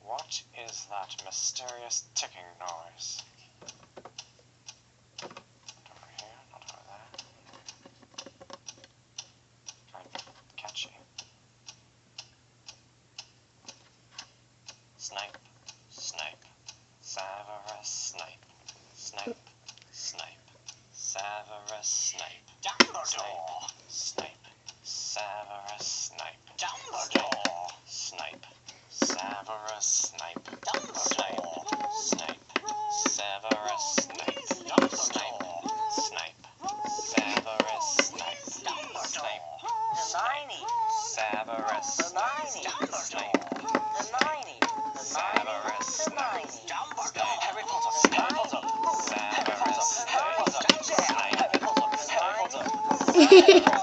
What is that mysterious ticking noise? Not over here, not over there. Kind of catchy. Snape, Snape, Severus Snape, Snape, Snape, Severus Snape, Dumbledore! Snape, Severus Snape, Dumbledore! Snape, Severus Snape, Dumbledore! Snape, Severus Snape, Snape, Snape, Severus Snape, Snape, Hermione! Severus Hermione! Snape, Hermione! Severus Hermione! Dumbledore! Harry Potter, Harry Potter, Severus Snape, Harry Potter!